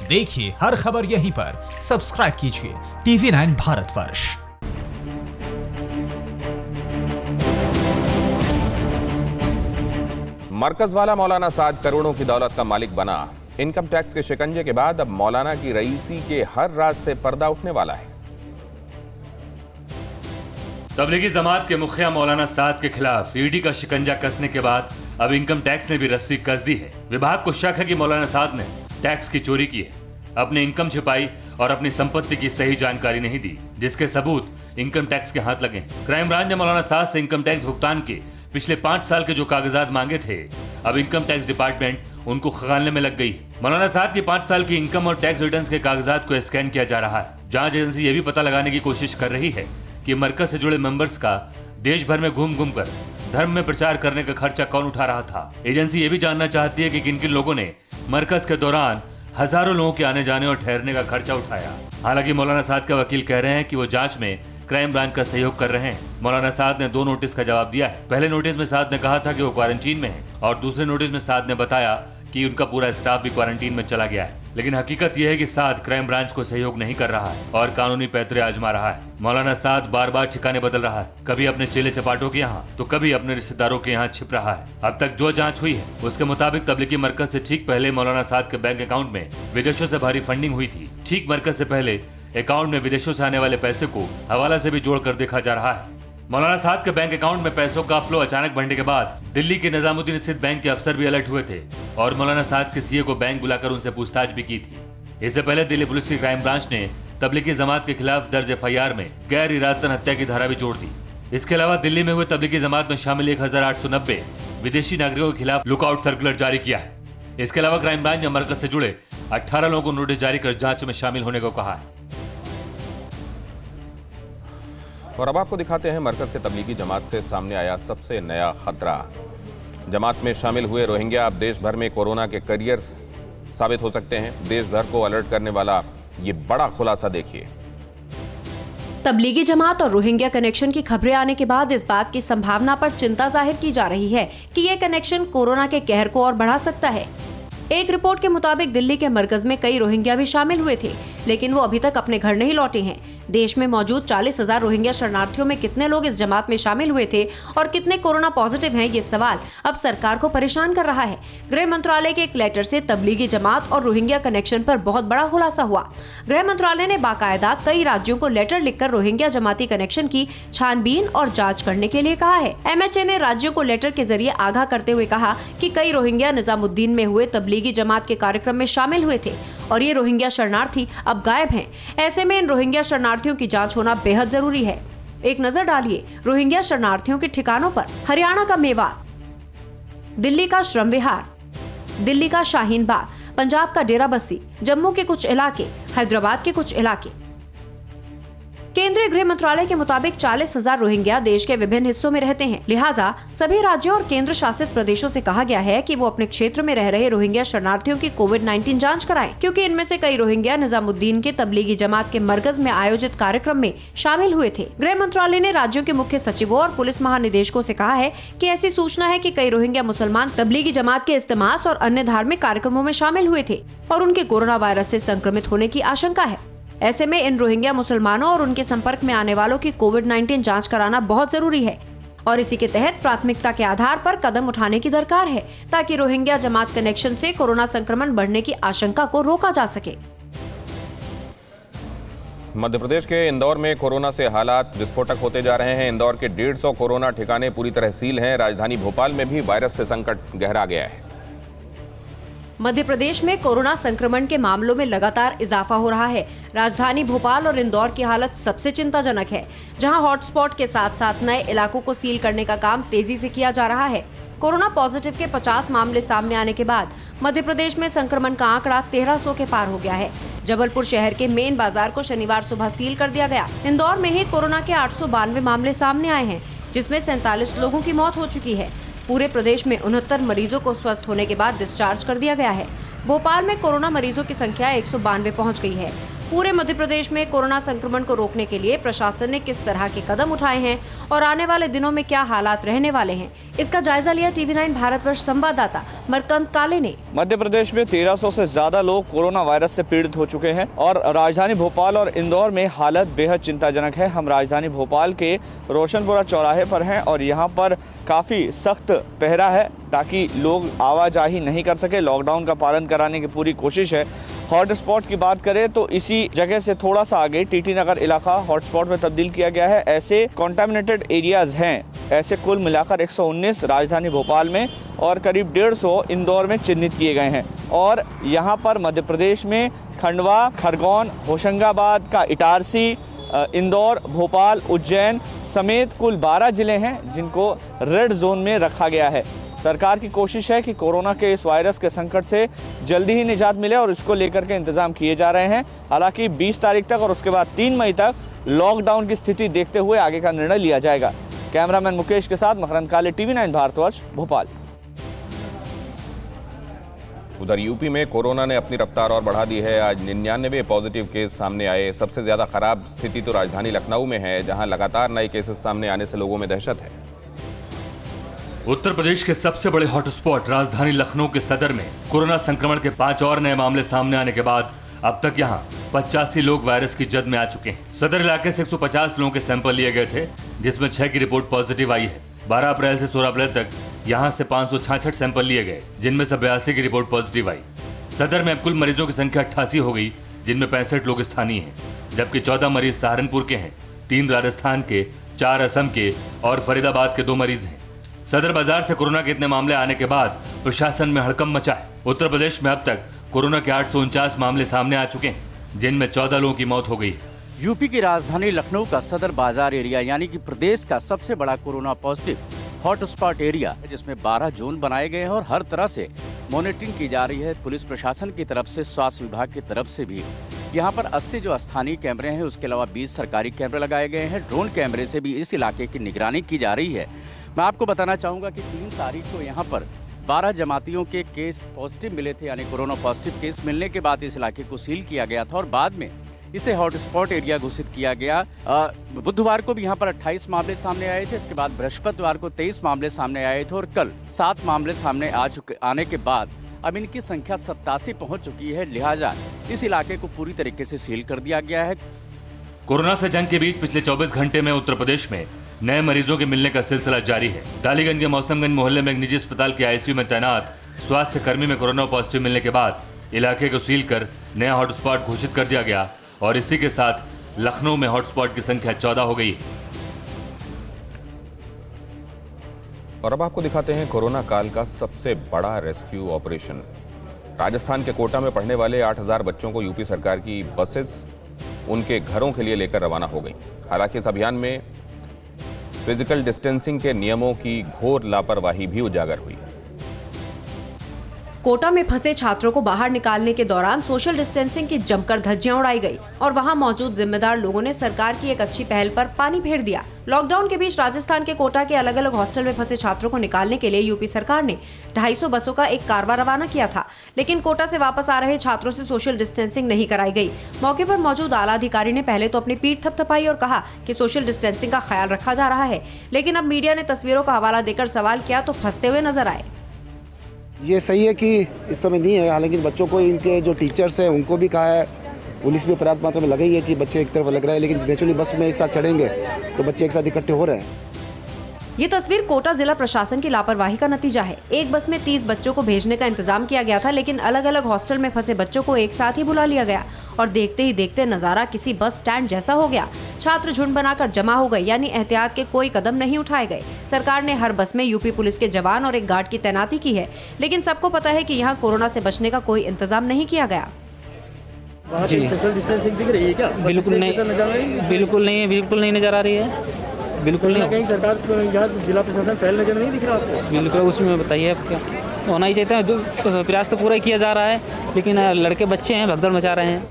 देखिए हर खबर यहीं पर। सब्सक्राइब कीजिए TV9 भारतवर्ष। मरकज वाला मौलाना साद करोड़ों की दौलत का मालिक बना। इनकम टैक्स के शिकंजे के बाद अब मौलाना की रईसी के हर राज से पर्दा उठने वाला है। तबलीगी जमात के मुखिया मौलाना साद के खिलाफ ईडी का शिकंजा कसने के बाद अब इनकम टैक्स ने भी रस्सी कस दी है। विभाग को शक है कि मौलाना साद ने टैक्स की चोरी की है, अपने इनकम छिपाई और अपनी संपत्ति की सही जानकारी नहीं दी, जिसके सबूत इनकम टैक्स के हाथ लगे। क्राइम ब्रांच ने मौलाना साद से इनकम टैक्स भुगतान के पिछले 5 साल के जो कागजात मांगे थे, अब इनकम टैक्स डिपार्टमेंट उनको खंगालने में लग गई। मौलाना साद की 5 साल की इनकम और टैक्स रिटर्न्स के कागजात को स्कैन किया जा रहा है। जांच एजेंसी ये भी पता लगाने की कोशिश कर रही है कि मरकज से जुड़े मेंबर्स का देश भर में घूम घूम कर धर्म में प्रचार करने का खर्चा कौन उठा रहा था। एजेंसी ये भी जानना चाहती है कि किन किन लोगों ने मरकज के दौरान हजारों लोगों के आने जाने और ठहरने का खर्चा उठाया। हालांकि मौलाना साद के वकील कह रहे हैं कि वो जांच में क्राइम ब्रांच का सहयोग कर रहे हैं। मौलाना साद ने 2 नोटिस का जवाब दिया है। पहले नोटिस में साद ने कहा था कि वो क्वारंटीन में है और दूसरे नोटिस में साद ने बताया कि उनका पूरा स्टाफ भी क्वारंटीन में चला गया है। लेकिन हकीकत यह है कि साद क्राइम ब्रांच को सहयोग नहीं कर रहा है और कानूनी पैतरे आजमा रहा है। मौलाना साद बार बार ठिकाने बदल रहा है, कभी अपने चेले चपाटों के यहाँ तो कभी अपने रिश्तेदारों के यहाँ छिप रहा है। अब तक जो जांच हुई है उसके मुताबिक तबलीगी मरकज से ठीक पहले मौलाना साद के बैंक अकाउंट में विदेशों से भारी फंडिंग हुई थी। ठीक मरकज से पहले अकाउंट में विदेशों से आने वाले पैसे को हवाला से भी जोड़कर देखा जा रहा है। मौलाना साद के बैंक अकाउंट में पैसों का फ्लो अचानक बढ़ने के बाद दिल्ली के निजामुद्दीन स्थित बैंक के अफसर भी अलर्ट हुए थे और मौलाना साद के सीए को बैंक बुलाकर उनसे पूछताछ भी की थी। इससे पहले दिल्ली पुलिस की क्राइम ब्रांच ने तबलीगी जमात के खिलाफ दर्ज FIR में गैर इरादतन हत्या की धारा भी जोड़ दी। इसके अलावा दिल्ली में हुए तबलीगी जमात में शामिल 1890 विदेशी नागरिकों के खिलाफ लुकआउट सर्कुलर जारी किया है। इसके अलावा क्राइम ब्रांच ने मरकज से जुड़े 18 लोगों को नोटिस जारी कर जांच में शामिल होने को कहा है। और अब आपको दिखाते हैं मरकज के तबलीगी जमात से सामने आया सबसे नया खतरा। जमात में शामिल हुए रोहिंग्या अब देश भर में कोरोना के करियर साबित हो सकते हैं। देश भर को अलर्ट करने वाला ये बड़ा खुलासा देखिए। तबलीगी जमात और रोहिंग्या कनेक्शन की खबरें आने के बाद इस बात की संभावना पर चिंता जाहिर की जा रही है कि ये कनेक्शन कोरोना के कहर को और बढ़ा सकता है। एक रिपोर्ट के मुताबिक दिल्ली के मरकज में कई रोहिंग्या भी शामिल हुए थे, लेकिन वो अभी तक अपने घर नहीं लौटे हैं। देश में मौजूद 40,000 रोहिंग्या शरणार्थियों में कितने लोग इस जमात में शामिल हुए थे और कितने कोरोना पॉजिटिव हैं, ये सवाल अब सरकार को परेशान कर रहा है। गृह मंत्रालय के एक लेटर से तबलीगी जमात और रोहिंग्या कनेक्शन पर बहुत बड़ा खुलासा हुआ। गृह मंत्रालय ने बाकायदा कई राज्यों को लेटर लिखकर रोहिंग्या जमाती कनेक्शन की छानबीन और जाँच करने के लिए कहा है। MHA ने राज्यों को लेटर के जरिए आगाह करते हुए कहा कि कई रोहिंग्या निजामुद्दीन में हुए तबलीगी जमात के कार्यक्रम में शामिल हुए थे और ये रोहिंग्या शरणार्थी अब गायब हैं। ऐसे में इन रोहिंग्या शरणार्थियों की जांच होना बेहद जरूरी है। एक नजर डालिए रोहिंग्या शरणार्थियों के ठिकानों पर। हरियाणा का मेवात, दिल्ली का श्रम विहार, दिल्ली का शाहीन बाग, पंजाब का डेरा बस्सी, जम्मू के कुछ इलाके, हैदराबाद के कुछ इलाके। केंद्रीय गृह मंत्रालय के मुताबिक 40,000 रोहिंग्या देश के विभिन्न हिस्सों में रहते हैं। लिहाजा सभी राज्यों और केंद्र शासित प्रदेशों से कहा गया है कि वो अपने क्षेत्र में रह रहे रोहिंग्या शरणार्थियों की कोविड-19 जांच कराएं, क्योंकि इनमें से कई रोहिंग्या निजामुद्दीन के तबलीगी जमात के मरकज में आयोजित कार्यक्रम में शामिल हुए थे। गृह मंत्रालय ने राज्यों के मुख्य सचिवों और पुलिस महानिदेशकों से कहा है कि ऐसी सूचना है कि कई रोहिंग्या मुसलमान तबलीगी जमात के इज्तिमास और अन्य धार्मिक कार्यक्रमों में शामिल हुए थे और उनके कोरोना वायरस से संक्रमित होने की आशंका है। ऐसे में इन रोहिंग्या मुसलमानों और उनके संपर्क में आने वालों की कोविड-19 जांच कराना बहुत जरूरी है और इसी के तहत प्राथमिकता के आधार पर कदम उठाने की दरकार है ताकि रोहिंग्या जमात कनेक्शन से कोरोना संक्रमण बढ़ने की आशंका को रोका जा सके। मध्य प्रदेश के इंदौर में कोरोना से हालात विस्फोटक होते जा रहे हैं। इंदौर के 150 कोरोना ठिकाने पूरी तरह सील हैं। राजधानी भोपाल में भी वायरस से संकट गहरा गया है। मध्य प्रदेश में कोरोना संक्रमण के मामलों में लगातार इजाफा हो रहा है। राजधानी भोपाल और इंदौर की हालत सबसे चिंताजनक है, जहां हॉटस्पॉट के साथ साथ नए इलाकों को सील करने का काम तेजी से किया जा रहा है। कोरोना पॉजिटिव के 50 मामले सामने आने के बाद मध्य प्रदेश में संक्रमण का आंकड़ा 1300 के पार हो गया है। जबलपुर शहर के मेन बाजार को शनिवार सुबह सील कर दिया गया। इंदौर में ही कोरोना के 892 मामले सामने आए हैं, जिसमें 47 लोगों की मौत हो चुकी है। पूरे प्रदेश में 69 मरीजों को स्वस्थ होने के बाद डिस्चार्ज कर दिया गया है। भोपाल में कोरोना मरीजों की संख्या 192 पहुंच गई है। पूरे मध्य प्रदेश में कोरोना संक्रमण को रोकने के लिए प्रशासन ने किस तरह के कदम उठाए हैं और आने वाले दिनों में क्या हालात रहने वाले हैं, इसका जायजा लिया TV9 भारतवर्ष संवाददाता मरकंद काले ने। मध्य प्रदेश में 1300 से ज्यादा लोग कोरोना वायरस से पीड़ित हो चुके हैं और राजधानी भोपाल और इंदौर में हालत बेहद चिंताजनक है। हम राजधानी भोपाल के रोशनपुरा चौराहे पर हैं और यहाँ पर काफी सख्त पहरा है ताकि लोग आवाजाही नहीं कर सके। लॉकडाउन का पालन कराने की पूरी कोशिश है। हॉटस्पॉट की बात करें तो इसी जगह से थोड़ा सा आगे टीटी नगर इलाका हॉटस्पॉट में तब्दील किया गया है। ऐसे कॉन्टामिनेटेड एरियाज हैं, ऐसे कुल मिलाकर 119 राजधानी भोपाल में और करीब 150 इंदौर में चिन्हित किए गए हैं। और यहाँ पर मध्य प्रदेश में खंडवा, खरगोन, होशंगाबाद का इटारसी, इंदौर, भोपाल, उज्जैन समेत कुल 12 जिले हैं जिनको रेड जोन में रखा गया है। सरकार की कोशिश है कि कोरोना के इस वायरस के संकट से जल्दी ही निजात मिले और इसको लेकर के इंतजाम किए जा रहे हैं। हालांकि 20 तारीख तक और उसके बाद 3 मई तक लॉकडाउन की स्थिति देखते हुए आगे का निर्णय लिया जाएगा। कैमरामैन मुकेश के साथ मकरंद काले, TV9 भारतवर्ष, भोपाल। उधर यूपी में कोरोना ने अपनी रफ्तार और बढ़ा दी है। आज 99 पॉजिटिव केस सामने आए। सबसे ज्यादा खराब स्थिति तो राजधानी लखनऊ में है, जहां लगातार नए केसेस सामने आने से लोगों में दहशत है। उत्तर प्रदेश के सबसे बड़े हॉटस्पॉट राजधानी लखनऊ के सदर में कोरोना संक्रमण के 5 और नए मामले सामने आने के बाद अब तक यहां 85 लोग वायरस की जद में आ चुके हैं। सदर इलाके से 150 लोगों के सैंपल लिए गए थे, जिसमें 6 की रिपोर्ट पॉजिटिव आई है। 12 अप्रैल से 16 अप्रैल तक यहां से 566 सैंपल लिए गए, जिनमें से 82 की रिपोर्ट पॉजिटिव आई। सदर में अब कुल मरीजों की संख्या 88 हो गई, जिनमें 65 लोग स्थानीय हैं, जबकि 14 मरीज सहारनपुर के हैं, 3 राजस्थान के, 4 असम के और फरीदाबाद के 2 मरीज हैं। सदर बाजार से कोरोना के इतने मामले आने के बाद प्रशासन में हड़कंप मचा है। उत्तर प्रदेश में अब तक कोरोना के 849 मामले सामने आ चुके हैं, जिनमें 14 लोगों की मौत हो गई है। यूपी की राजधानी लखनऊ का सदर बाजार एरिया यानी कि प्रदेश का सबसे बड़ा कोरोना पॉजिटिव हॉटस्पॉट एरिया, जिसमें 12 जोन बनाए गए हैं और हर तरह से मॉनिटरिंग की जा रही है पुलिस प्रशासन की तरफ से, स्वास्थ्य विभाग की तरफ से भी। यहाँ पर 80 जो स्थानीय कैमरे हैं, उसके अलावा 20 सरकारी कैमरे लगाए गए हैं। ड्रोन कैमरे से भी इस इलाके की निगरानी की जा रही है। मैं आपको बताना चाहूँगा कि 3 तारीख को यहाँ पर 12 जमातियों के केस पॉजिटिव मिले थे, यानी कोरोना पॉजिटिव केस मिलने के बाद इस इलाके को सील किया गया था और बाद में इसे हॉटस्पॉट एरिया घोषित किया गया। बुधवार को भी यहाँ पर 28 मामले सामने आए थे। इसके बाद बृहस्पतिवार को 23 मामले सामने आए थे और कल 7 मामले सामने आने के बाद अब इनकी संख्या 87 पहुंच चुकी है। लिहाजा इस इलाके को पूरी तरीके से सील कर दिया गया है। कोरोना से जंग के बीच पिछले 24 घंटे में उत्तर प्रदेश में नए मरीजों के मिलने का सिलसिला जारी है। डालीगंज के मौसमगंज मोहल्ले में एक निजी अस्पताल के ICU में तैनात स्वास्थ्य कर्मी में कोरोना पॉजिटिव मिलने के बाद इलाके को सील कर नया हॉटस्पॉट घोषित कर दिया गया और इसी के साथ लखनऊ में हॉटस्पॉट की संख्या 14 हो गई। और अब आपको दिखाते हैं कोरोना काल का सबसे बड़ा रेस्क्यू ऑपरेशन। राजस्थान के कोटा में पढ़ने वाले 8000 बच्चों को यूपी सरकार की बसेस उनके घरों के लिए लेकर रवाना हो गई। हालांकि इस अभियान में फिजिकल डिस्टेंसिंग के नियमों की घोर लापरवाही भी उजागर हुई। कोटा में फंसे छात्रों को बाहर निकालने के दौरान सोशल डिस्टेंसिंग की जमकर धज्जियां उड़ाई गई और वहां मौजूद जिम्मेदार लोगों ने सरकार की एक अच्छी पहल पर पानी फेर दिया। लॉकडाउन के बीच राजस्थान के कोटा के अलग अलग हॉस्टल में फंसे छात्रों को निकालने के लिए यूपी सरकार ने 250 बसों का एक कारवां रवाना किया था, लेकिन कोटा से वापस आ रहे छात्रों से सोशल डिस्टेंसिंग नहीं कराई गई। मौके पर मौजूद आला अधिकारी ने पहले तो अपनी पीठ थपथपाई और कहा कि सोशल डिस्टेंसिंग का ख्याल रखा जा रहा है, लेकिन अब मीडिया ने तस्वीरों का हवाला देकर सवाल किया तो फंसते हुए नजर आए। ये सही है कि इस समय नहीं है, हालांकि बच्चों को इनके जो टीचर्स हैं उनको भी कहा है, पुलिस भी पर्याप्त मात्रा में लगी है कि बच्चे एक तरफ लग रहा है, लेकिन नेचुरली बस में एक साथ चढ़ेंगे तो बच्चे एक साथ इकट्ठे हो रहे हैं। ये तस्वीर कोटा जिला प्रशासन की लापरवाही का नतीजा है। एक बस में 30 बच्चों को भेजने का इंतजाम किया गया था, लेकिन अलग अलग हॉस्टल में फंसे बच्चों को एक साथ ही बुला लिया गया और देखते ही देखते नजारा किसी बस स्टैंड जैसा हो गया। छात्र झुंड बनाकर जमा हो गए, यानी एहतियात के कोई कदम नहीं उठाए गए। सरकार ने हर बस में यूपी पुलिस के जवान और एक गार्ड की तैनाती की है, लेकिन सबको पता है कि यहाँ कोरोना से बचने का कोई इंतजाम नहीं किया गया। जी बिल्कुल नहीं, बिल्कुल नहीं नजर आ रही है, बिल्कुल नहीं। कहीं सरकार जिला प्रशासन पहल नजर नहीं दिख रहा आपको? बिल्कुल, उसमें बताइए आप क्या होना ही चाहते हैं। प्रयास तो पूरा किया जा रहा है, लेकिन लड़के बच्चे हैं, भगदड़ मचा रहे हैं।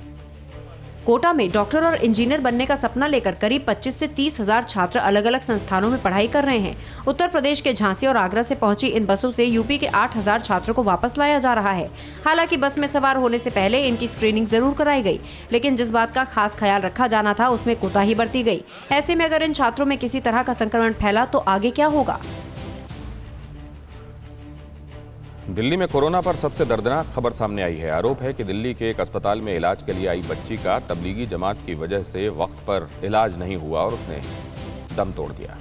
कोटा में डॉक्टर और इंजीनियर बनने का सपना लेकर करीब 25 से 30 हजार छात्र अलग अलग संस्थानों में पढ़ाई कर रहे हैं। उत्तर प्रदेश के झांसी और आगरा से पहुंची इन बसों से यूपी के 8,000 छात्रों को वापस लाया जा रहा है। हालांकि बस में सवार होने से पहले इनकी स्क्रीनिंग जरूर कराई गई, लेकिन जिस बात का खास ख्याल रखा जाना था उसमें कोताही बरती गई। ऐसे में अगर इन छात्रों में किसी तरह का संक्रमण फैला तो आगे क्या होगा? दिल्ली में कोरोना पर सबसे दर्दनाक खबर सामने आई है। आरोप है कि दिल्ली के एक अस्पताल में इलाज के लिए आई बच्ची का तबलीगी जमात की वजह से वक्त पर इलाज नहीं हुआ और उसने दम तोड़ दिया।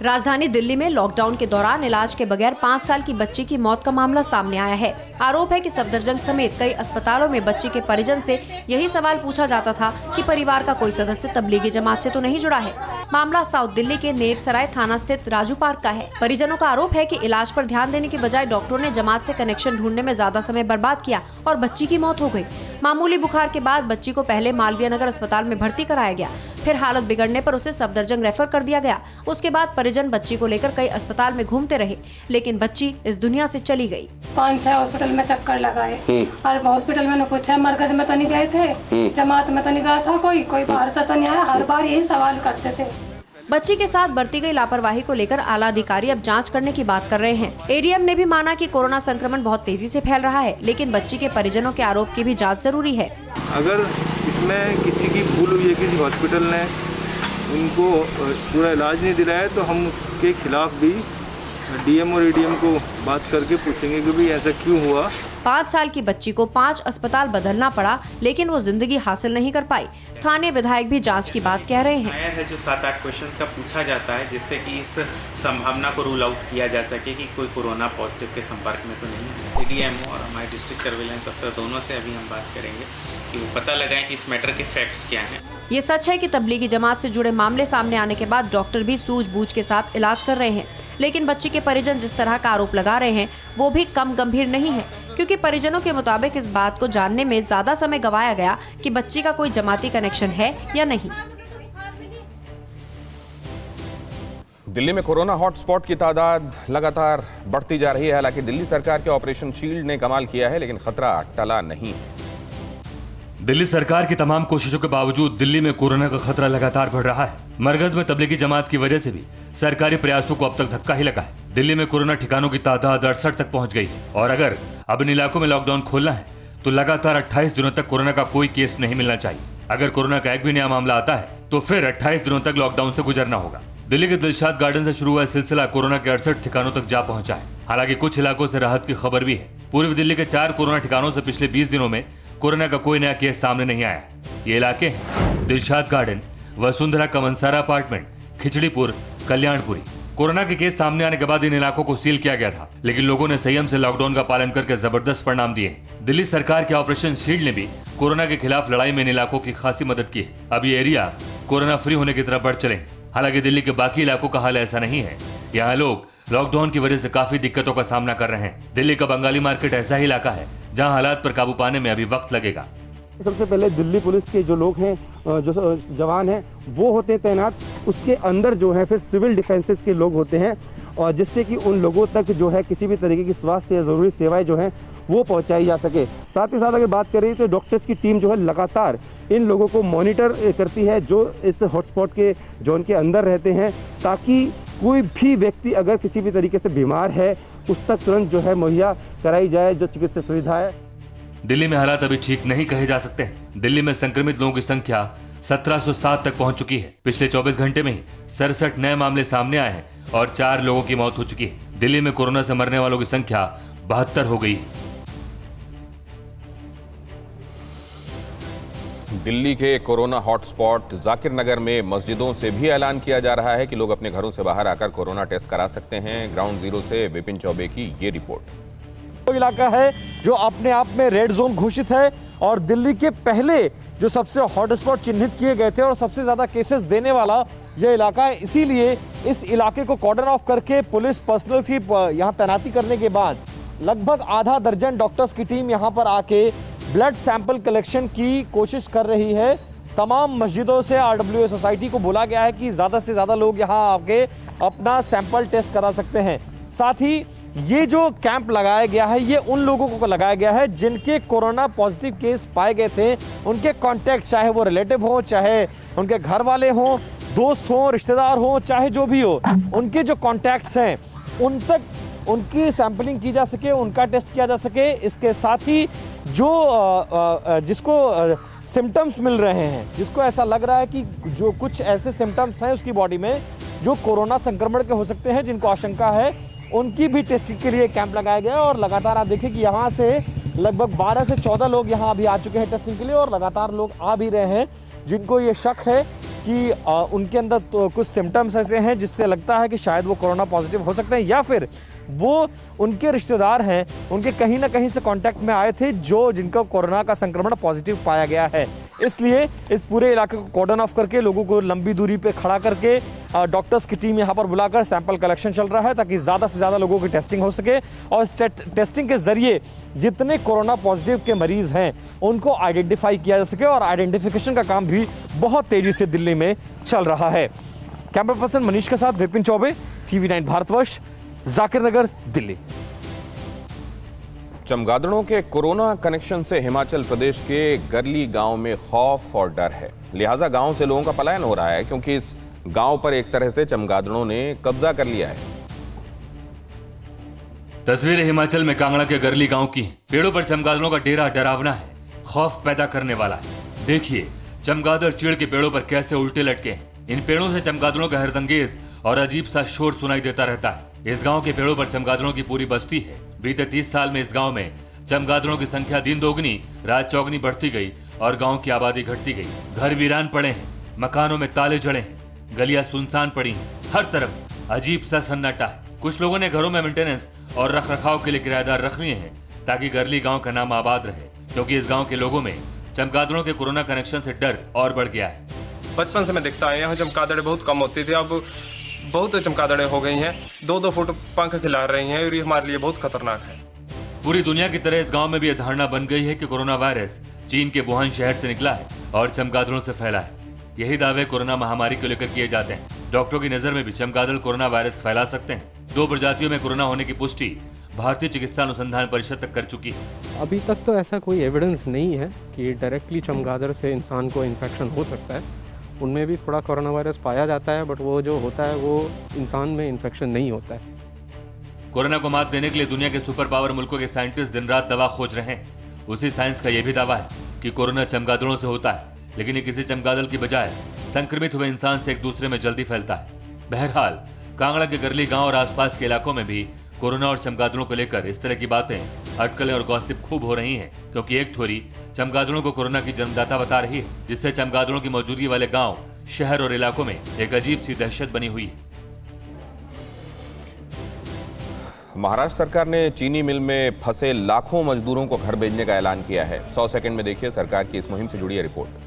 राजधानी दिल्ली में लॉकडाउन के दौरान इलाज के बगैर 5 साल की बच्ची की मौत का मामला सामने आया है। आरोप है कि सफदरजंग समेत कई अस्पतालों में बच्ची के परिजन से यही सवाल पूछा जाता था कि परिवार का कोई सदस्य तबलीगी जमात से तो नहीं जुड़ा है। मामला साउथ दिल्ली के नेव सराय थाना स्थित राजू पार्क का है। परिजनों का आरोप है कि इलाज पर ध्यान देने की बजाय डॉक्टरों ने जमात से कनेक्शन ढूंढने में ज्यादा समय बर्बाद किया और बच्ची की मौत हो गई। मामूली बुखार के बाद बच्ची को पहले मालवीय नगर अस्पताल में भर्ती कराया गया, फिर हालत बिगड़ने पर उसे सफदरजंग रेफर कर दिया गया। उसके बाद परिजन बच्ची को लेकर कई अस्पताल में घूमते रहे, लेकिन बच्ची इस दुनिया से चली गई। 5-6 हॉस्पिटल में चक्कर लगाए और हॉस्पिटल में पूछा, मरकज में तो नहीं गए थे, जमात में तो नहीं गया था, कोई बाहर से तो नहीं आया। हर बार यही सवाल करते थे। बच्ची के साथ बरती गई लापरवाही को लेकर आला अधिकारी अब जांच करने की बात कर रहे हैं। एडीएम ने भी माना कि कोरोना संक्रमण बहुत तेजी से फैल रहा है, लेकिन बच्ची के परिजनों के आरोप की भी जांच जरूरी है। अगर इसमें किसी की भूल हुई है, किसी हॉस्पिटल ने उनको पूरा इलाज नहीं दिलाया, तो हम उसके खिलाफ भी डीएम और एडीएम को बात करके पूछेंगे कि भाई ऐसा क्यों हुआ। 5 साल की बच्ची को 5 अस्पताल बदलना पड़ा, लेकिन वो जिंदगी हासिल नहीं कर पाई। स्थानीय विधायक भी जांच की बात कह रहे हैं। है जो 7-8 क्वेश्चंस का पूछा जाता है, जिससे कि इस संभावना को रूल आउट किया जा सके कि कोई कोरोना पॉजिटिव के संपर्क में तो नहीं है। एडीएमओ और हमारे डिस्ट्रिक्ट सर्विलांस अफसर दोनों से अभी हम बात करेंगे कि वो पता लगाएं कि इस मैटर के फैक्ट्स क्या हैं। ये सच है कि तबलीगी जमात से जुड़े मामले सामने आने के बाद डॉक्टर भी सूझबूझ के साथ इलाज कर रहे हैं, लेकिन बच्ची के परिजन जिस तरह का आरोप लगा रहे हैं वो भी कम गंभीर नहीं है, क्योंकि परिजनों के मुताबिक इस बात को जानने में ज्यादा समय गंवाया गया कि बच्ची का कोई जमाती कनेक्शन है या नहीं। दिल्ली में कोरोना हॉटस्पॉट की तादाद लगातार बढ़ती जा रही है। हालांकि दिल्ली सरकार के ऑपरेशन शील्ड ने कमाल किया है, लेकिन खतरा टला नहीं। दिल्ली सरकार की तमाम कोशिशों के बावजूद दिल्ली में कोरोना का खतरा लगातार बढ़ रहा है। मरकज में तबलीगी जमात की वजह से भी सरकारी प्रयासों को अब तक धक्का ही लगा है। दिल्ली में कोरोना ठिकानों की तादाद 68 तक पहुंच गई है और अगर अब इन इलाकों में लॉकडाउन खोलना है तो लगातार 28 दिनों तक कोरोना का कोई केस नहीं मिलना चाहिए। अगर कोरोना का एक भी नया मामला आता है तो फिर 28 दिनों तक लॉकडाउन से गुजरना होगा। दिल्ली के दिलशाद गार्डन से शुरू हुआ सिलसिला कोरोना के 68 ठिकानों तक जा पहुंचा है। हालांकि कुछ इलाकों से राहत की खबर भी है। पूर्वी दिल्ली के 4 कोरोना ठिकानों से पिछले 20 दिनों में कोरोना का कोई नया केस सामने नहीं आया। ये इलाके हैं दिलशाद गार्डन, वसुंधरा कमनसारा अपार्टमेंट, खिचड़ीपुर, कल्याणपुरी। कोरोना के केस सामने आने के बाद इन इलाकों को सील किया गया था, लेकिन लोगों ने संयम से लॉकडाउन का पालन करके जबरदस्त परिणाम दिए। दिल्ली सरकार के ऑपरेशन शील्ड ने भी कोरोना के खिलाफ लड़ाई में इन इलाकों की खासी मदद की है। अब ये एरिया कोरोना फ्री होने की तरफ बढ़ चले। हालांकि दिल्ली के बाकी इलाकों का हाल ऐसा नहीं है। यहाँ लोग लॉकडाउन की वजह से काफी दिक्कतों का सामना कर रहे हैं। दिल्ली का बंगाली मार्केट ऐसा ही इलाका है जहाँ हालात पर काबू पाने में अभी वक्त लगेगा। सबसे पहले दिल्ली पुलिस के जो लोग हैं, जो जवान हैं, वो होते हैं तैनात। उसके अंदर जो है फिर सिविल डिफेंसेस के लोग होते हैं, और जिससे कि उन लोगों तक जो है किसी भी तरीके की स्वास्थ्य या ज़रूरी सेवाएं जो हैं वो पहुंचाई जा सके। साथ ही साथ अगर बात करें तो डॉक्टर्स की टीम जो है लगातार इन लोगों को मॉनिटर करती है जो इस हॉटस्पॉट के जोन के अंदर रहते हैं, ताकि कोई भी व्यक्ति अगर किसी भी तरीके से बीमार है उस तक तुरंत जो है मुहैया कराई जाए जो चिकित्सा सुविधा है। दिल्ली में हालात अभी ठीक नहीं कहे जा सकते हैं। दिल्ली में संक्रमित लोगों की संख्या 1707 तक पहुंच चुकी है। पिछले 24 घंटे में ही 67 नए मामले सामने आए हैं और 4 लोगों की मौत हो चुकी है। दिल्ली में कोरोना से मरने वालों की संख्या 72 हो गई। दिल्ली के कोरोना हॉटस्पॉट जाकिर नगर में मस्जिदों से भी ऐलान किया जा रहा है कि लोग अपने घरों से बाहर आकर कोरोना टेस्ट करा सकते हैं। ग्राउंड जीरो से विपिन चौबे की ये रिपोर्ट। इलाका है जो अपने आप में रेड जोन घोषित है और दिल्ली के पहले जो सबसे हॉटस्पॉट चिन्हित किए गए थे और सबसे ज्यादा केसेस देने वाला यह इलाका है। इसीलिए इस इलाके को कॉर्डन ऑफ करके पुलिस पर्सनल की यहाँ तैनाती करने के बाद लगभग आधा दर्जन डॉक्टर्स की टीम यहाँ पर आके ब्लड सैंपल कलेक्शन की कोशिश कर रही है। तमाम मस्जिदों से RWA सोसाइटी को बोला गया है कि ज़्यादा से ज़्यादा लोग यहाँ आके अपना सैंपल टेस्ट करा सकते हैं। साथ ही ये जो कैंप लगाया गया है ये उन लोगों को लगाया गया है जिनके कोरोना पॉजिटिव केस पाए गए थे, उनके कॉन्टैक्ट, चाहे वो रिलेटिव हो, चाहे उनके घर वाले हों, दोस्त हों, रिश्तेदार हों, चाहे जो भी हो, उनके जो कॉन्टैक्ट्स हैं उन तक उनकी सैंपलिंग की जा सके, उनका टेस्ट किया जा सके। इसके साथ ही जो जिसको सिम्टम्स मिल रहे हैं, जिसको ऐसा लग रहा है कि जो कुछ ऐसे सिम्टम्स हैं उसकी बॉडी में जो कोरोना संक्रमण के हो सकते हैं, जिनको आशंका है, उनकी भी टेस्टिंग के लिए कैंप लगाया गया है। और लगातार आप देखिए कि यहाँ से लगभग 12 से 14 लोग यहाँ अभी आ चुके हैं टेस्टिंग के लिए, और लगातार लोग आ भी रहे हैं जिनको ये शक है कि उनके अंदर तो कुछ सिम्टम्स ऐसे हैं जिससे लगता है कि शायद वो कोरोना पॉजिटिव हो सकते हैं, या फिर वो उनके रिश्तेदार हैं, उनके कहीं ना कहीं से कांटेक्ट में आए थे जो जिनको कोरोना का संक्रमण पॉजिटिव पाया गया है। इसलिए इस पूरे इलाके को कॉर्डन ऑफ करके, लोगों को लंबी दूरी पे खड़ा करके डॉक्टर्स की टीम यहाँ पर बुलाकर सैंपल कलेक्शन चल रहा है ताकि ज़्यादा से ज़्यादा लोगों की टेस्टिंग हो सके, और इस टेस्टिंग के जरिए जितने कोरोना पॉजिटिव के मरीज हैं उनको आइडेंटिफाई किया जा सके। और आइडेंटिफिकेशन का काम भी बहुत तेजी से दिल्ली में चल रहा है। कैमरा पर्सन मनीष के साथ विपिन चौबे, TV9 भारतवर्ष, जाकिर नगर, दिल्ली। चमगादड़ों के कोरोना कनेक्शन से हिमाचल प्रदेश के गरली गांव में खौफ और डर है, लिहाजा गांव से लोगों का पलायन हो रहा है क्योंकि इस गांव पर एक तरह से चमगादड़ों ने कब्जा कर लिया है। तस्वीरें हिमाचल में कांगड़ा के गरली गांव की। पेड़ों पर चमगादड़ों का डेरा डरावना है, खौफ पैदा करने वाला है। देखिए चमगादड़ चीड़ के पेड़ों पर कैसे उल्टे लटके हैं। इन पेड़ों से चमगादड़ों का हरदंगेज और अजीब सा शोर सुनाई देता रहता है। इस गांव के पेड़ों पर चमगादड़ों की पूरी बस्ती है। बीते 30 साल में इस गांव में चमगादड़ों की संख्या दिन दोगुनी रात चौगुनी बढ़ती गई और गांव की आबादी घटती गई। घर वीरान पड़े हैं, मकानों में ताले जड़े हैं, गलियां सुनसान पड़ी हैं, हर तरफ अजीब सा सन्नाटा है। कुछ लोगों ने घरों में मेंटेनेंस और रखरखाव के लिए किराएदार रख लिए हैं ताकि गरली गांव का नाम आबाद रहे, क्योंकि इस गांव के लोगों में चमगादड़ों के कोरोना कनेक्शन से डर और बढ़ गया है। बचपन से मैं देखता आया हूँ चमगादड़ें बहुत कम होती थी, अब बहुत चमगादड़ें हो गई हैं, 2-2 फुट पंख खिला रही हैं और ये हमारे लिए बहुत खतरनाक है। पूरी दुनिया की तरह इस गांव में भी यह धारणा बन गई है कि कोरोना वायरस चीन के वुहान शहर से निकला है और चमगादड़ों से फैला है। यही दावे कोरोना महामारी को लेकर किए जाते हैं। डॉक्टरों की नजर में भी चमगादड़ कोरोना वायरस फैला सकते हैं। 2 प्रजातियों में कोरोना होने की पुष्टि भारतीय चिकित्सा अनुसंधान परिषद तक कर चुकी है। अभी तक तो ऐसा कोई एविडेंस नहीं है कि डायरेक्टली चमगादड़ से इंसान को इन्फेक्शन हो सकता है। उनमें भी थोड़ा कोरोना वायरस पाया जाता है, बट वो जो होता है वो इंसान में इन्फेक्शन नहीं होता है। कोरोना को मात देने के लिए दुनिया के सुपर पावर मुल्कों के साइंटिस्ट दिन रात दवा खोज रहे हैं। उसी साइंस का यह भी दावा है कि कोरोना चमगादड़ों से होता है, लेकिन ये किसी चमगादड़ की बजाय संक्रमित हुए इंसान से एक दूसरे में जल्दी फैलता है। बहरहाल कांगड़ा के गरली गांव और आसपास के इलाकों में भी कोरोना और चमगादड़ों को लेकर इस तरह की बातें, अटकलें और गॉसिप खूब हो रही हैं, क्योंकि एक थोड़ी चमगादड़ों को कोरोना की जन्मदाता बता रही है, जिससे चमगादड़ों की मौजूदगी वाले गांव, शहर और इलाकों में एक अजीब सी दहशत बनी हुई है। महाराष्ट्र सरकार ने चीनी मिल में फंसे लाखों मजदूरों को घर भेजने का ऐलान किया है। 100 सेकंड में देखिए सरकार की इस मुहिम से जुड़ी है रिपोर्ट।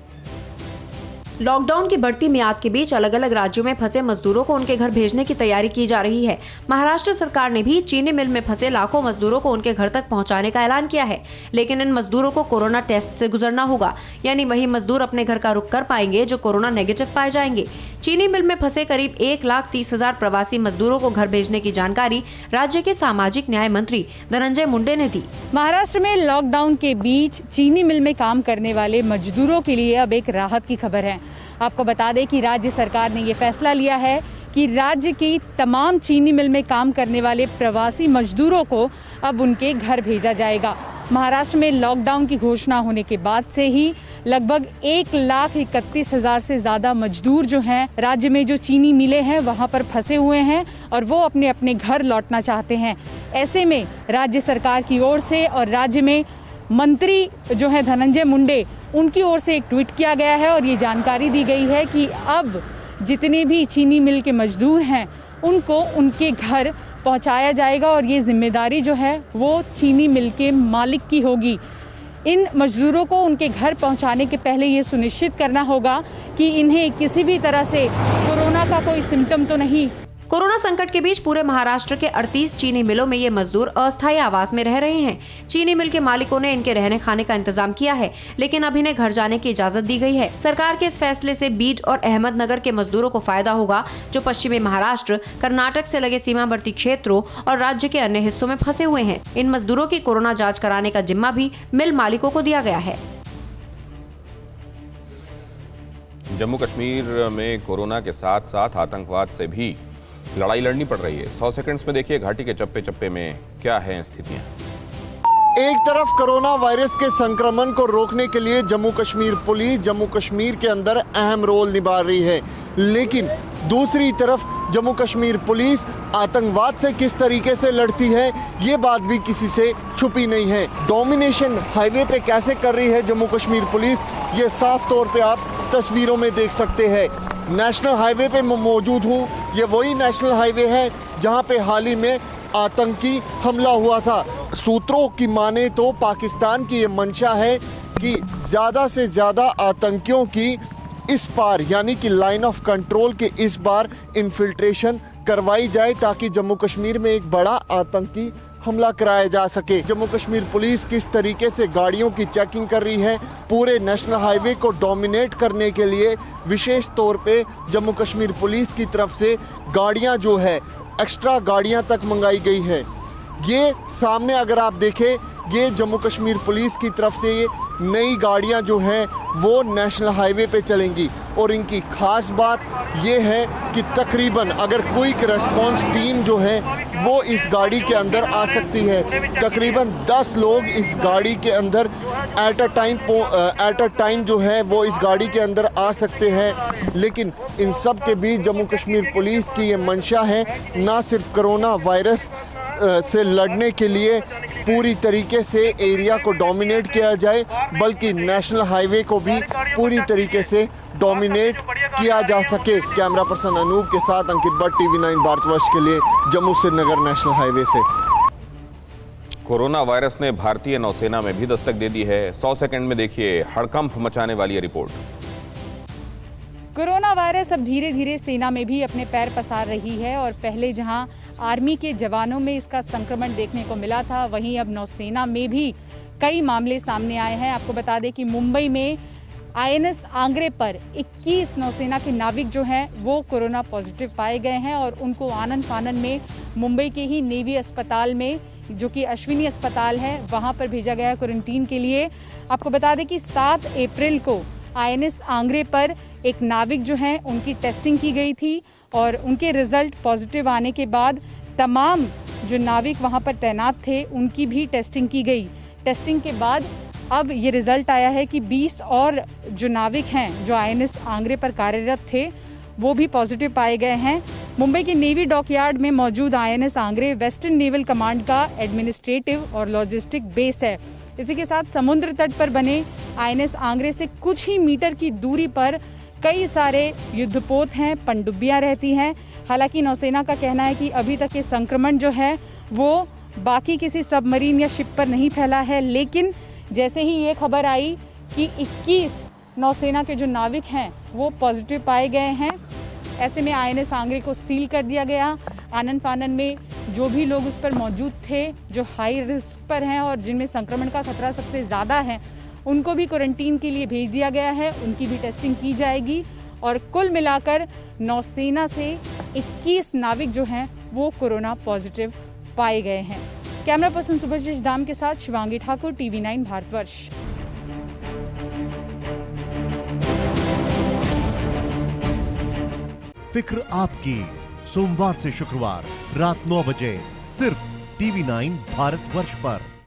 लॉकडाउन की बढ़ती मियाद के बीच अलग अलग राज्यों में फंसे मजदूरों को उनके घर भेजने की तैयारी की जा रही है। महाराष्ट्र सरकार ने भी चीनी मिल में फंसे लाखों मजदूरों को उनके घर तक पहुंचाने का ऐलान किया है, लेकिन इन मजदूरों को कोरोना टेस्ट से गुजरना होगा, यानी वही मजदूर अपने घर का रुख कर पाएंगे जो कोरोना नेगेटिव पाए जाएंगे। चीनी मिल में फंसे करीब 1,30,000 प्रवासी मजदूरों को घर भेजने की जानकारी राज्य के सामाजिक न्याय मंत्री धनंजय मुंडे ने दी। महाराष्ट्र में लॉकडाउन के बीच चीनी मिल में काम करने वाले मजदूरों के लिए अब एक राहत की खबर है। आपको बता दें कि राज्य सरकार ने ये फैसला लिया है कि राज्य की तमाम चीनी मिल में काम करने वाले प्रवासी मजदूरों को अब उनके घर भेजा जाएगा। महाराष्ट्र में लॉकडाउन की घोषणा होने के बाद से ही लगभग 1,31,000 से ज़्यादा मजदूर जो हैं राज्य में जो चीनी मिलें हैं वहाँ पर फंसे हुए हैं और वो अपने अपने घर लौटना चाहते हैं। ऐसे में राज्य सरकार की ओर से और राज्य में मंत्री जो है धनंजय मुंडे, उनकी ओर से एक ट्वीट किया गया है और ये जानकारी दी गई है कि अब जितने भी चीनी मिल के मजदूर हैं उनको उनके घर पहुंचाया जाएगा और ये जिम्मेदारी जो है वो चीनी मिल के मालिक की होगी। इन मजदूरों को उनके घर पहुंचाने के पहले ये सुनिश्चित करना होगा कि इन्हें किसी भी तरह से कोरोना का कोई सिम्टम तो नहीं कोरोना संकट के बीच पूरे महाराष्ट्र के 38 चीनी मिलों में ये मजदूर अस्थायी आवास में रह रहे हैं। चीनी मिल के मालिकों ने इनके रहने खाने का इंतजाम किया है, लेकिन अब इन्हें घर जाने की इजाजत दी गई है। सरकार के इस फैसले से बीड और अहमदनगर के मजदूरों को फायदा होगा, जो पश्चिमी महाराष्ट्र, कर्नाटक से लगे सीमावर्ती क्षेत्रों और राज्य के अन्य हिस्सों में फंसे हुए हैं। इन मजदूरों की कोरोना जाँच कराने का जिम्मा भी मिल मालिकों को दिया गया है। जम्मू कश्मीर में कोरोना के साथ साथ आतंकवाद से भी लड़ाई लड़नी पड़ रही है। 100 सेकंड्स में देखिए घाटी के चप्पे चप्पे में क्या है स्थितियां। एक तरफ कोरोना वायरस के संक्रमण को रोकने के लिए जम्मू कश्मीर पुलिस जम्मू कश्मीर के अंदर अहम रोल निभा रही है, लेकिन दूसरी तरफ जम्मू कश्मीर पुलिस आतंकवाद से किस तरीके से लड़ती है, ये बात भी किसी से छुपी नहीं है। डोमिनेशन हाईवे पे कैसे कर रही है जम्मू कश्मीर पुलिस, ये साफ तौर पे आप तस्वीरों में देख सकते हैं। नेशनल हाईवे पे मौजूद हूँ। ये वही नेशनल हाईवे है जहाँ पे हाल ही में आतंकी हमला हुआ था। सूत्रों की माने तो पाकिस्तान की ये मंशा है कि ज़्यादा से ज़्यादा आतंकियों की इस पार यानी कि लाइन ऑफ कंट्रोल के इस बार इन्फिल्ट्रेशन करवाई जाए, ताकि जम्मू कश्मीर में एक बड़ा आतंकी हमला कराया जा सके। जम्मू कश्मीर पुलिस किस तरीके से गाड़ियों की चेकिंग कर रही है, पूरे नेशनल हाईवे को डोमिनेट करने के लिए विशेष तौर पे जम्मू कश्मीर पुलिस की तरफ से गाड़ियां जो है एक्स्ट्रा गाड़ियां तक मंगाई गई है। ये सामने अगर आप देखें, ये जम्मू कश्मीर पुलिस की तरफ से ये नई गाड़ियां जो हैं वो नेशनल हाईवे पे चलेंगी, और इनकी खास बात ये है कि तकरीबन अगर क्विक रेस्पॉन्स टीम जो है वो इस गाड़ी के अंदर आ सकती है। तकरीबन 10 लोग इस गाड़ी के अंदर एट अ टाइम जो है वो इस गाड़ी के अंदर आ सकते हैं। लेकिन इन सब के बीच जम्मू कश्मीर पुलिस की ये मंशा है ना सिर्फ कोरोना वायरस से लड़ने के लिए पूरी तरीके से एरिया को डोमिनेट किया जाए, बल्कि नेशनल हाईवे को भी पूरी तरीके से डोमिनेट किया जा सके। कैमरा पर्सन अनूप के साथ अंकित भट्ट, TV9 भारतवर्ष के लिए जम्मू श्रीनगर नेशनल हाईवे से। कोरोना वायरस ने भारतीय नौसेना में भी दस्तक दे दी है। 100 सेकंड में देखिए हड़कंप मचाने वाली ये रिपोर्ट। कोरोना वायरस अब धीरे धीरे सेना में भी अपने पैर पसार रही है, और पहले जहां आर्मी के जवानों में इसका संक्रमण देखने को मिला था, वहीं अब नौसेना में भी कई मामले सामने आए हैं। आपको बता दें कि मुंबई में INS आंग्रे पर 21 नौसेना के नाविक जो हैं वो कोरोना पॉजिटिव पाए गए हैं, और उनको आनन फानन में मुंबई के ही नेवी अस्पताल में, जो कि अश्विनी अस्पताल है, वहां पर भेजा गया है क्वारंटीन के लिए। आपको बता दें कि 7 अप्रैल को INS आंग्रे पर एक नाविक जो हैं उनकी टेस्टिंग की गई थी, और उनके रिजल्ट पॉजिटिव आने के बाद तमाम जो नाविक वहां पर तैनात थे उनकी भी टेस्टिंग की गई। टेस्टिंग के बाद अब ये रिजल्ट आया है कि 20 और जो नाविक हैं जो INS आंग्रे पर कार्यरत थे वो भी पॉजिटिव पाए गए हैं। मुंबई के नेवी डॉकयार्ड में मौजूद INS Angre western naval command का एडमिनिस्ट्रेटिव और लॉजिस्टिक बेस है। इसी के साथ समुद्र तट पर बने INS आंग्रे से कुछ ही मीटर की दूरी पर कई सारे युद्धपोत हैं, पनडुब्बियां रहती हैं। हालांकि नौसेना का कहना है कि अभी तक ये संक्रमण जो है वो बाकी किसी सबमरीन या शिप पर नहीं फैला है, लेकिन जैसे ही ये खबर आई कि 21 नौसेना के जो नाविक हैं वो पॉजिटिव पाए गए हैं, ऐसे में INS आंग्रे को सील कर दिया गया। आनन फानन में जो भी लोग उस पर मौजूद थे, जो हाई रिस्क पर हैं और जिनमें संक्रमण का खतरा सबसे ज़्यादा है, उनको भी क्वारंटीन के लिए भेज दिया गया है। उनकी भी टेस्टिंग की जाएगी, और कुल मिलाकर नौसेना से 21 नाविक जो हैं वो कोरोना पॉजिटिव पाए गए हैं। कैमरा पर्सन सुभाषिष धाम के साथ शिवांगी ठाकुर, TV9 भारतवर्ष। फिक्र आपकी, सोमवार से शुक्रवार रात 9 बजे सिर्फ TV9 भारतवर्ष पर।